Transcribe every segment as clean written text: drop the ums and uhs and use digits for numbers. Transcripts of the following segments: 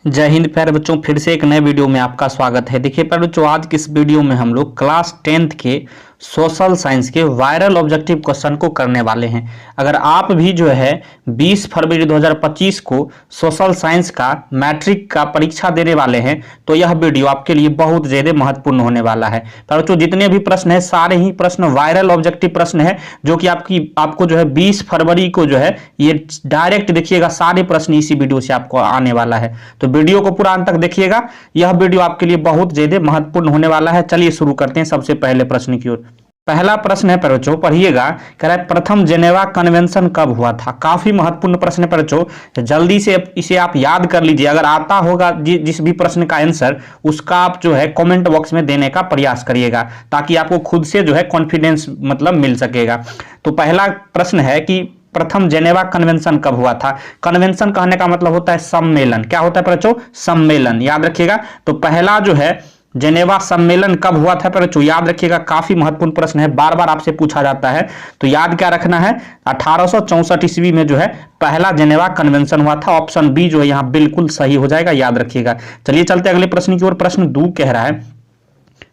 जय हिंद प्यारे बच्चों, फिर से एक नए वीडियो में आपका स्वागत है। देखिए प्यारे बच्चों, आज की इस वीडियो में हम लोग क्लास 10th के सोशल साइंस के वायरल ऑब्जेक्टिव क्वेश्चन को करने वाले हैं। अगर आप भी जो है 20 फरवरी 2025 को सोशल साइंस का मैट्रिक का परीक्षा देने वाले हैं तो यह वीडियो आपके लिए बहुत ज़्यादा महत्वपूर्ण होने वाला है। प्यारे बच्चों, जितने भी प्रश्न है सारे ही प्रश्न वायरल ऑब्जेक्टिव प्रश्न है, जो कि आपको जो है 20 फरवरी को जो है ये डायरेक्ट देखिएगा, सारे प्रश्न इसी वीडियो से आपको आने वाला है। तो वीडियो को पूरा अंत तक देखिएगा, यह वीडियो आपके लिए बहुत ज्यादा महत्वपूर्ण होने वाला है। चलिए शुरू करते हैं सबसे पहले प्रश्न की ओर। पहला प्रश्न है बच्चों, पढ़िएगा। कह रहा है प्रथम जेनेवा कन्वेंशन कब हुआ था। काफी महत्वपूर्ण प्रश्न है बच्चों, जल्दी से इसे आप याद कर लीजिए। अगर आता होगा जिस भी प्रश्न का आंसर, उसका आप जो है कमेंट बॉक्स में देने का प्रयास करिएगा, ताकि आपको खुद से जो है कॉन्फिडेंस मतलब मिल सकेगा। तो पहला प्रश्न है कि प्रथम जेनेवा कन्वेंशन कब हुआ था। कन्वेंशन कहने का मतलब होता है सम्मेलन। क्या होता है बच्चों? सम्मेलन। याद रखिएगा। तो पहला जो है जेनेवा सम्मेलन कब हुआ था बच्चों, याद रखिएगा। काफी महत्वपूर्ण प्रश्न है, बार बार आपसे पूछा जाता है। तो याद क्या रखना है, 1864 ईस्वी में जो है पहला जेनेवा कन्वेंशन हुआ था। ऑप्शन बी जो है यहाँ बिल्कुल सही हो जाएगा, याद रखिएगा। चलिए चलते अगले प्रश्न की ओर। प्रश्न 2 कह रहा है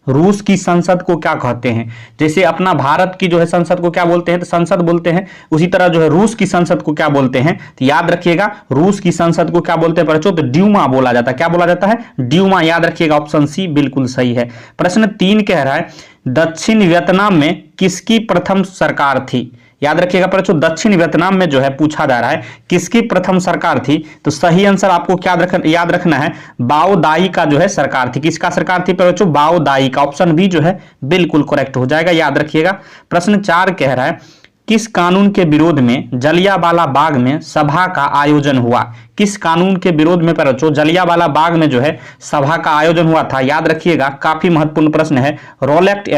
रूस की संसद को क्या कहते हैं। जैसे अपना भारत की जो है संसद को क्या बोलते हैं, तो संसद बोलते हैं, उसी तरह जो है रूस की संसद को क्या बोलते हैं। तो याद रखिएगा, रूस की संसद को क्या बोलते हैं बच्चों, तो ड्यूमा बोला जाता है। क्या बोला जाता है? ड्यूमा। याद रखिएगा, ऑप्शन सी बिल्कुल सही है। प्रश्न 3 कह रहा है दक्षिण वियतनाम में किसकी प्रथम सरकार थी। याद रखिएगा बच्चों, दक्षिण वियतनाम में जो है पूछा जा रहा है किसकी प्रथम सरकार थी। तो सही आंसर आपको क्या याद रखना है, बाओ दाई का जो है सरकार थी। किसका सरकार थी बच्चों? बाओ दाई का। ऑप्शन बी जो है बिल्कुल करेक्ट हो जाएगा, याद रखिएगा। प्रश्न 4 कह रहा है किस कानून के विरोध में जलियांवाला बाग में सभा का आयोजन हुआ। किस कानून के विरोध में बच्चों जलियांवाला बाग में जो है सभा का आयोजन हुआ था। याद रखिएगा, काफी महत्वपूर्ण प्रश्न है। रोलेक्ट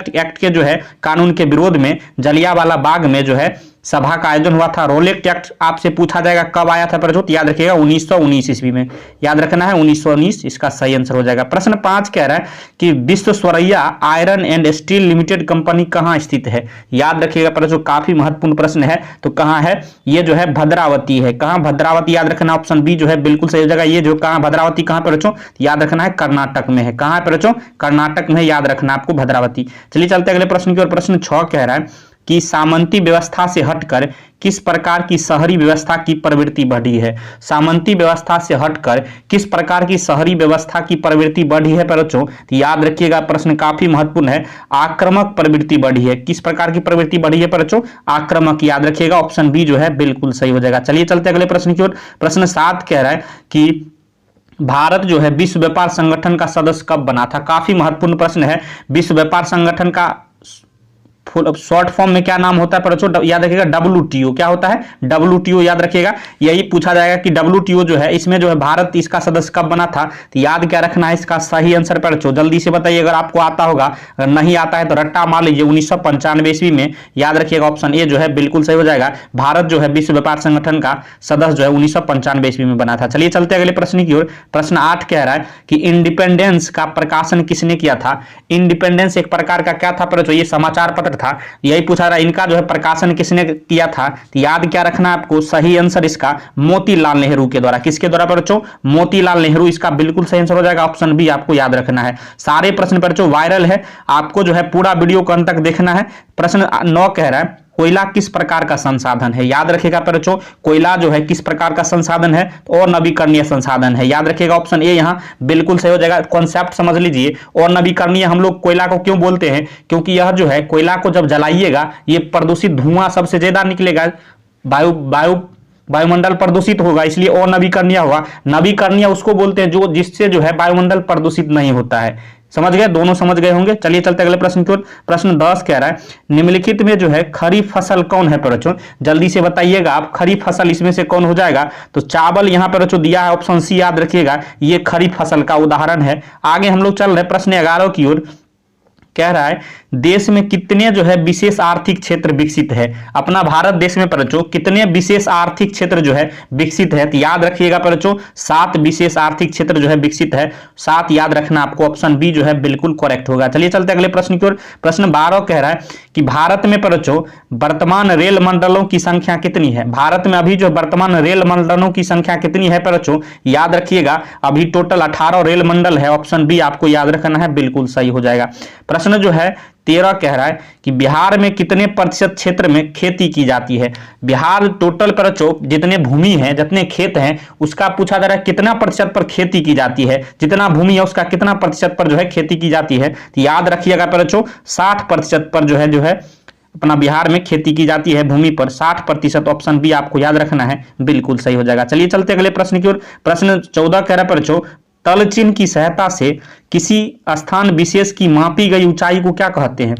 एक्ट के जो है कानून के विरोध में जलियांवाला बाग में जो है सभा का आयोजन हुआ था। रोलेक्ट एक्ट आपसे पूछा जाएगा कब आया था बच्चों, याद रखिएगा 1919 ईस्वी में। याद रखना है 1919, इसका सही आंसर हो जाएगा। प्रश्न 5 कह रहा है कि Visvesvaraya iron and steel limited company कहां स्थित है। याद रखिएगा बच्चों, काफी महत्वपूर्ण प्रश्न है। तो कहां है ये जो है भद्रावती है। कहां? भद्रावती। याद रखना, ऑप्शन बी जो है बिल्कुल सही हो जाएगा। ये जो कहां भद्रावती कहां पर बच्चों, याद रखना है कर्नाटक में है। कहां पर बच्चों? कर्नाटक में, याद रखना आपको भद्रावती। चलिए चलते अगले प्रश्न की ओर। प्रश्न 6 कह रहा है कि सामंती व्यवस्था से हटकर किस प्रकार की शहरी व्यवस्था की प्रवृत्ति बढ़ी है। सामंती व्यवस्था से हटकर किस प्रकार की शहरी व्यवस्था की प्रवृत्ति बढ़ी है बच्चों। तो याद रखिएगा, प्रश्न काफी महत्वपूर्ण है। आक्रामक प्रवृत्ति बढ़ी है। किस प्रकार की प्रवृत्ति बढ़ी है बच्चों? आक्रामक। याद रखिएगा, ऑप्शन बी जो है बिल्कुल सही हो जाएगा। चलिए चलते अगले प्रश्न की ओर। प्रश्न 7 कह रहा है कि भारत जो है विश्व व्यापार संगठन का सदस्य कब बना था। काफी महत्वपूर्ण प्रश्न है। विश्व व्यापार संगठन का शॉर्ट फॉर्म में क्या नाम होता है बच्चों, याद रखिएगा WTO। क्या होता है? WTO। याद रखिएगा, यही पूछा जाएगा कि WTO जो है इसमें जो है भारत इसका सदस्य कब बना था। तो याद क्या रखना है, इसका सही आंसर बच्चों जल्दी से बताइए। अगर आपको आता होगा, अगर नहीं आता है तो रट्टा मार लीजिए। 1995 ईस्वी में। याद रखिएगा, ऑप्शन ए जो है बिल्कुल सही हो जाएगा। भारत जो है विश्व व्यापार संगठन का सदस्य जो है 1995 ईस्वी में बना था। चलिए चलते अगले प्रश्न की ओर। प्रश्न 8 कह रहा है कि इंडिपेंडेंस का प्रकाशन किसने किया था। इंडिपेंडेंस एक प्रकार का क्या था बच्चों, ये समाचार पत्र था। यही पूछा रहा, इनका जो है प्रकाशन किसने किया था। तो याद क्या रखना है आपको, सही आंसर इसका मोतीलाल नेहरू के द्वारा। किसके द्वारा बच्चों? मोतीलाल नेहरू, इसका बिल्कुल सही आंसर हो जाएगा। ऑप्शन बी आपको याद रखना है। सारे प्रश्न बच्चों वायरल है, आपको जो है पूरा वीडियो को अंत तक देखना है। प्रश्न 9 कह रहा है कोयला किस प्रकार का संसाधन है। याद रखिएगा बच्चों, कोयला जो है किस प्रकार का संसाधन है और नवीकरणीय संसाधन है। याद रखिएगा, ऑप्शन ए यहाँ बिल्कुल सही हो जाएगा। कॉन्सेप्ट समझ लीजिए। और नवीकरणीय हम लोग कोयला को क्यों बोलते हैं, क्योंकि यह जो है कोयला को जब जलाइएगा ये प्रदूषित धुआं सबसे ज्यादा निकलेगा, वायुमंडल प्रदूषित होगा, इसलिए और नवीकरणीय हुआ। नवीकरणीय उसको बोलते हैं जो जिससे जो है वायुमंडल प्रदूषित नहीं होता है। समझ गए, दोनों समझ गए होंगे। चलिए चलते अगले प्रश्न की ओर। प्रश्न 10 कह रहा है निम्नलिखित में जो है खरीफ फसल कौन है बच्चों, जल्दी से बताइएगा आप। खरीफ फसल इसमें से कौन हो जाएगा। तो चावल यहाँ पर बच्चों दिया है, ऑप्शन सी याद रखिएगा, ये खरीफ फसल का उदाहरण है। आगे हम लोग चल रहे प्रश्न 11 की ओर। कह रहा है देश में कितने जो है विशेष आर्थिक क्षेत्र विकसित है? अपना भारत देश में बच्चों कितने विशेष आर्थिक क्षेत्र जो है विकसित है? तो याद रखिएगा बच्चों 7 विशेष आर्थिक क्षेत्र जो है विकसित है। 7 याद रखना आपको, ऑप्शन बी जो है बिल्कुल करेक्ट होगा। चलिए चलते अगले प्रश्न की ओर। प्रश्न 12 कह रहा है कि भारत में बच्चों वर्तमान रेल मंडलों की संख्या कितनी है? भारत में अभी जो वर्तमान रेल मंडलों की संख्या कितनी है बच्चों? याद रखिएगा अभी टोटल 18 रेल मंडल है। ऑप्शन बी आपको याद रखना है, बिल्कुल सही हो जाएगा। प्रश्न जो है 13 कह रहा है कि बिहार में कितने प्रतिशत क्षेत्र में खेती की जाती है? बिहार टोटल पर जितने भूमि है, जितने खेत हैं, उसका पूछा जा रहा है कितना प्रतिशत पर खेती की जाती है, जितना भूमि है उसका कितना प्रतिशत पर जो है खेती की जाती है? तो याद रखिएगा पर 60% पर जो है अपना बिहार में खेती की जाती है, भूमि पर 60%। ऑप्शन बी आपको याद रखना है, बिल्कुल सही हो जाएगा। चलिए चलते अगले प्रश्न की ओर। प्रश्न 14 कह रहा है बच्चों तल चिन्ह की सहायता से किसी स्थान विशेष की मापी गई ऊंचाई को क्या कहते हैं?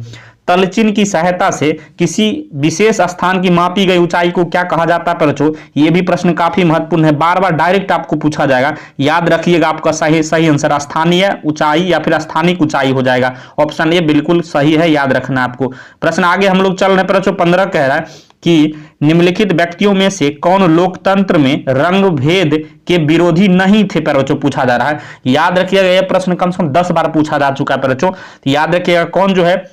तल चिन्ह की सहायता से किसी विशेष स्थान की मापी गई ऊंचाई को क्या कहा जाता है बच्चों? ये भी प्रश्न काफी महत्वपूर्ण है, बार बार डायरेक्ट आपको पूछा जाएगा। याद रखिएगा आपका सही आंसर स्थानीय ऊंचाई या फिर स्थानिक ऊंचाई हो जाएगा। ऑप्शन ए बिल्कुल सही है, याद रखना आपको। प्रश्न आगे हम लोग चल रहे हैं बच्चों। 15 कह रहा है कि निम्नलिखित व्यक्तियों में से कौन लोकतंत्र में रंग भेद के विरोधी नहीं थे? बच्चों पूछा जा रहा है। याद रखिएगा यह प्रश्न कम से कम 10 बार पूछा जा चुका है बच्चों। याद रखिएगा कौन जो है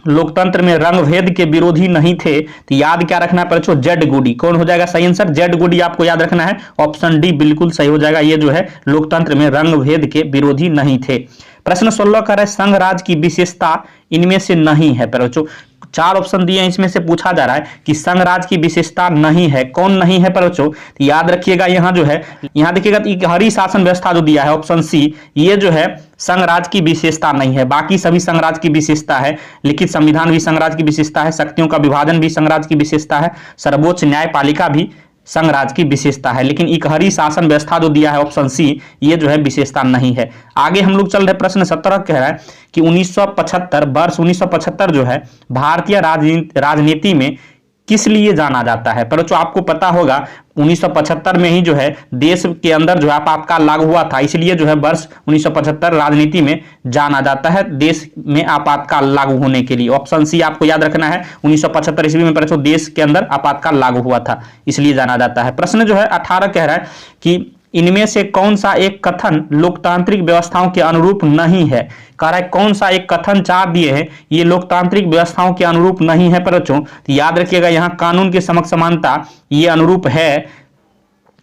लोकतंत्र में रंग भेद के विरोधी नहीं थे? तो याद क्या रखना है बच्चों? जेड गुडी। कौन हो जाएगा सही आंसर? जेड गुडी आपको याद रखना है। ऑप्शन डी बिल्कुल सही हो जाएगा। ये जो है लोकतंत्र में रंग भेद के विरोधी नहीं थे। प्रश्न 16 कह रहा है संघ राज की विशेषता इनमें से नहीं है। बच्चों 4 ऑप्शन दिए हैं, इसमें से पूछा जा रहा है कि संघ राज की विशेषता नहीं है, कौन नहीं है बच्चों? तो याद रखिएगा यहाँ जो है, यहाँ देखिएगा हरी शासन व्यवस्था जो दिया है ऑप्शन सी, ये जो है संघ राज की विशेषता नहीं है। बाकी सभी संघ राज की विशेषता है। लिखित संविधान भी संघ राज की विशेषता है, शक्तियों का विभाजन भी संघ राज की विशेषता है, सर्वोच्च न्यायपालिका भी संघ राज की विशेषता है। लेकिन इकहरी शासन व्यवस्था जो दिया है ऑप्शन सी, ये जो है विशेषता नहीं है। आगे हम लोग चल रहे प्रश्न 17 कह रहा है कि 1975 वर्ष 1975 जो है भारतीय राजनीति में किस लिए जाना जाता है? पर जो आपको पता होगा 1975 में ही जो है देश के अंदर जो है आपातकाल लागू हुआ था, इसलिए जो है वर्ष 1975 राजनीति में जाना जाता है, देश में आपातकाल लागू होने के लिए। ऑप्शन सी आपको याद रखना है, 1975 ईस्वी में पर देश के अंदर आपातकाल लागू हुआ था, इसलिए जाना जाता है। प्रश्न जो है 18 कह रहा है कि इनमें से कौन सा एक कथन लोकतांत्रिक व्यवस्थाओं के अनुरूप नहीं है? कह रहा है कौन सा एक कथन 4 दिए हैं, ये लोकतांत्रिक व्यवस्थाओं के अनुरूप नहीं है बच्चों। तो याद रखिएगा यहाँ कानून के समक्ष समानता ये अनुरूप है,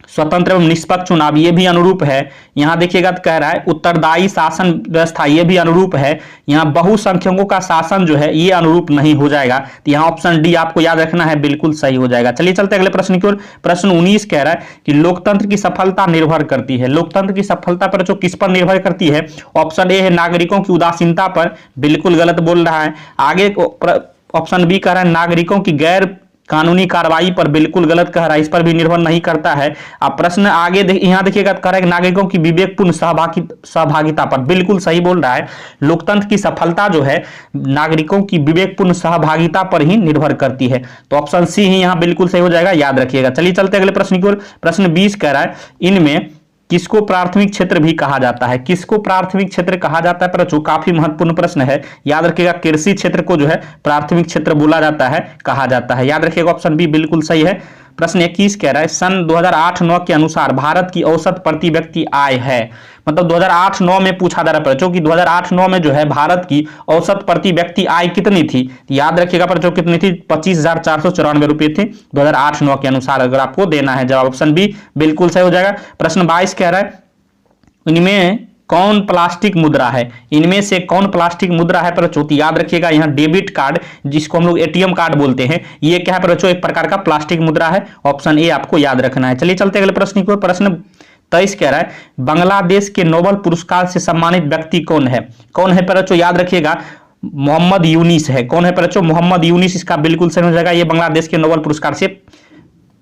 स्वतंत्र एवं निष्पक्ष चुनाव ये भी अनुरूप है। यहाँ देखिएगा तो कह रहा है उत्तरदायी शासन व्यवस्था ये भी अनुरूप है। यहाँ बहुसंख्यकों का शासन जो है ये अनुरूप नहीं हो जाएगा। तो यहाँ ऑप्शन डी आपको याद रखना है, बिल्कुल सही हो जाएगा। चलिए चलते अगले प्रश्न की ओर। प्रश्न 19 कह रहा है कि लोकतंत्र की सफलता निर्भर करती है। लोकतंत्र की सफलता पर जो किस पर निर्भर करती है? ऑप्शन ए है नागरिकों की उदासीनता पर, बिल्कुल गलत बोल रहा है। आगे ऑप्शन बी कह रहा है नागरिकों की गैर कानूनी कार्रवाई पर, बिल्कुल गलत कह रहा है, इस पर भी निर्भर नहीं करता है। अब प्रश्न आगे यहाँ देखिएगा कह रहा है नागरिकों की विवेकपूर्ण सहभागिता पर, बिल्कुल सही बोल रहा है। लोकतंत्र की सफलता जो है नागरिकों की विवेकपूर्ण सहभागिता पर ही निर्भर करती है। तो ऑप्शन सी ही यहाँ बिल्कुल सही हो जाएगा, याद रखिएगा। चलिए चलते अगले प्रश्न की ओर। प्रश्न 20 कह रहा है इनमें किसको प्राथमिक क्षेत्र भी कहा जाता है? किसको प्राथमिक क्षेत्र कहा जाता है? पर जो काफी महत्वपूर्ण प्रश्न है, याद रखिएगा कृषि क्षेत्र को जो है प्राथमिक क्षेत्र बोला जाता है, कहा जाता है। याद रखिएगा ऑप्शन बी बिल्कुल सही है। प्रश्न 21 कह रहा है सन 2008-9 के अनुसार भारत की औसत प्रति व्यक्ति आय है, मतलब 2008-9 में पूछा जा रहा है कि 2008-9 में जो है भारत की औसत प्रति व्यक्ति आय कितनी थी? याद रखिएगा पर जो कितनी थी? 25,494 रुपए थे 2008-9 के अनुसार, अगर आपको देना है जवाब। ऑप्शन बी बिल्कुल सही हो जाएगा। प्रश्न 22 कह रहा है इनमें कौन प्लास्टिक मुद्रा है? इनमें से कौन प्लास्टिक मुद्रा है? पर याद रखिएगा यहाँ डेबिट कार्ड जिसको हम लोग एटीएम कार्ड बोलते हैं, ये क्या है पर एक प्रकार का प्लास्टिक मुद्रा है। ऑप्शन ए आपको याद रखना है। चलिए चलते अगले प्रश्न की ओर। प्रश्न 23 कह रहा है बांग्लादेश के नोबेल पुरस्कार से सम्मानित व्यक्ति कौन है? कौन है पर याद रखिएगा मोहम्मद यूनिस है। कौन है पर? मोहम्मद यूनिस इसका बिल्कुल सही हो जाएगा। ये बांग्लादेश के नोबेल पुरस्कार से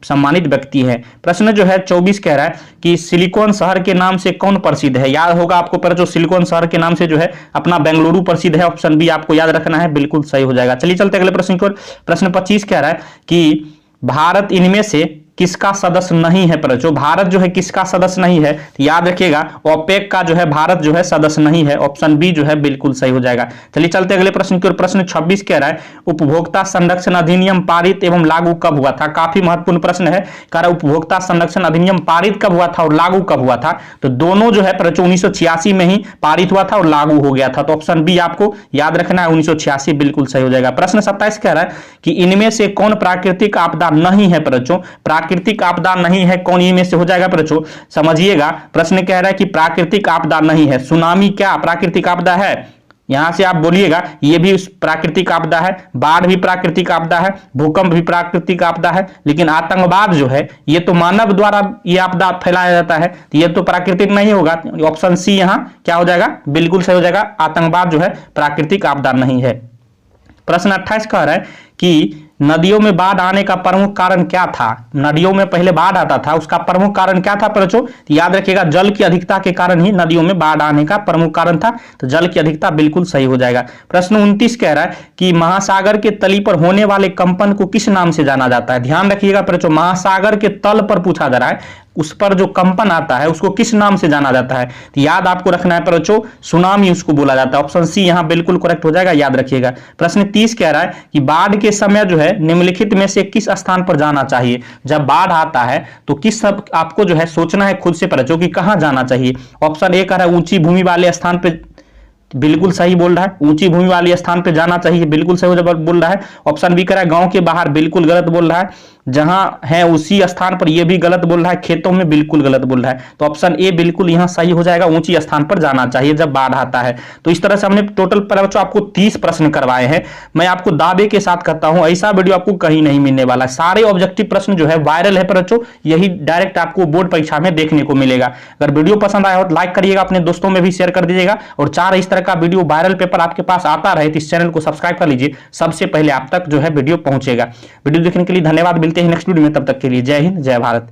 सम्मानित व्यक्ति है। प्रश्न जो है 24 कह रहा है कि सिलिकॉन शहर के नाम से कौन प्रसिद्ध है? याद होगा आपको पर जो सिलिकॉन शहर के नाम से जो है अपना बेंगलुरु प्रसिद्ध है। ऑप्शन बी आपको याद रखना है, बिल्कुल सही हो जाएगा। चलिए चलते अगले प्रश्न की ओर। प्रश्न 25 कह रहा है कि भारत इनमें से किसका सदस्य नहीं है बच्चों? भारत जो है किसका सदस्य नहीं है? तो याद रखिएगा ओपेक का जो है भारत जो है सदस्य नहीं है। ऑप्शन बी जो है बिल्कुल सही हो जाएगा। चलिए चलते अगले प्रश्न की ओर। प्रश्न 26 कह रहा है उपभोक्ता संरक्षण अधिनियम पारित एवं लागू कब हुआ था? काफी महत्वपूर्ण प्रश्न है। कह रहा है उपभोक्ता संरक्षण अधिनियम पारित कब हुआ था और लागू कब हुआ था? तो दोनों जो है 1986 में ही पारित हुआ था और लागू हो गया था। तो ऑप्शन बी आपको याद रखना है, 1986 बिल्कुल सही हो जाएगा। प्रश्न 27 कह रहा है कि इनमें से कौन प्राकृतिक आपदा नहीं है बच्चों? प्राकृतिक आपदा नहीं है कौन इनमें से हो जाएगा बच्चों? समझिएगा, प्रश्न कह रहा है कि प्राकृतिक आपदा नहीं है। सुनामी क्या प्राकृतिक आपदा है? यहां से आप बोलिएगा ये भी प्राकृतिक आपदा है, बाढ़ भी प्राकृतिक आपदा है, भूकंप भी प्राकृतिक आपदा है, लेकिन आतंकवाद जो है ये तो मानव द्वारा ये आपदा फैलाया जाता है, तो ये तो प्राकृतिक नहीं होगा। ऑप्शन सी यहां क्या हो जाएगा? बिल्कुल सही हो जाएगा। आतंकवाद जो है प्राकृतिक आपदा नहीं है। प्रश्न 28 कह रहा है कि नदियों में बाढ़ आने का प्रमुख कारण क्या था? नदियों में पहले बाढ़ आता था, उसका प्रमुख कारण क्या था बच्चों? याद रखिएगा जल की अधिकता के कारण ही नदियों में बाढ़ आने का प्रमुख कारण था। तो जल की अधिकता बिल्कुल सही हो जाएगा। प्रश्न 29 कह रहा है कि महासागर के तली पर होने वाले कंपन को किस नाम से जाना जाता है? ध्यान रखिएगा बच्चों, महासागर के तल पर पूछा जा रहा है, उस पर जो कंपन आता है उसको किस नाम से जाना जाता है? तो याद आपको रखना है बच्चों, सुनामी उसको बोला जाता है। ऑप्शन सी यहां बिल्कुल करेक्ट हो जाएगा, याद रखिएगा। प्रश्न 30 कह रहा है कि बाढ़ के समय जो है निम्नलिखित में से किस स्थान पर जाना चाहिए? जब बाढ़ आता है तो किस सब आपको जो है सोचना है खुद से बच्चों कि कहां जाना चाहिए। ऑप्शन ए कह रहा है ऊंची भूमि वाले स्थान पर, बिल्कुल सही बोल रहा है, ऊंची भूमि वाले स्थान पर जाना चाहिए, बिल्कुल सही बोल रहा है। ऑप्शन बी कह रहा है गांव के बाहर, बिल्कुल गलत बोल रहा है। जहां है उसी स्थान पर, यह भी गलत बोल रहा है। खेतों में, बिल्कुल गलत बोल रहा है। तो ऑप्शन ए बिल्कुल यहां सही हो जाएगा, ऊंची स्थान पर जाना चाहिए जब बाढ़ आता है। तो इस तरह से हमने टोटल पर बच्चों आपको 30 प्रश्न करवाए हैं। मैं आपको दावे के साथ कहता हूं ऐसा वीडियो आपको कहीं नहीं मिलने वाला। सारे ऑब्जेक्टिव प्रश्न जो है वायरल है पर बच्चों, यही डायरेक्ट आपको बोर्ड परीक्षा में देखने को मिलेगा। अगर वीडियो पसंद आया हो तो लाइक करिएगा, अपने दोस्तों में भी शेयर कर दीजिएगा, और 4 इस तरह का वीडियो वायरल पेपर आपके पास आता रहे तो इस चैनल को सब्सक्राइब कर लीजिए, सबसे पहले आप तक जो है वीडियो पहुंचेगा। वीडियो देखने के लिए धन्यवाद। मिलते हैं नेक्स्ट वीडियो में, तब तक के लिए जय हिंद, जय भारत।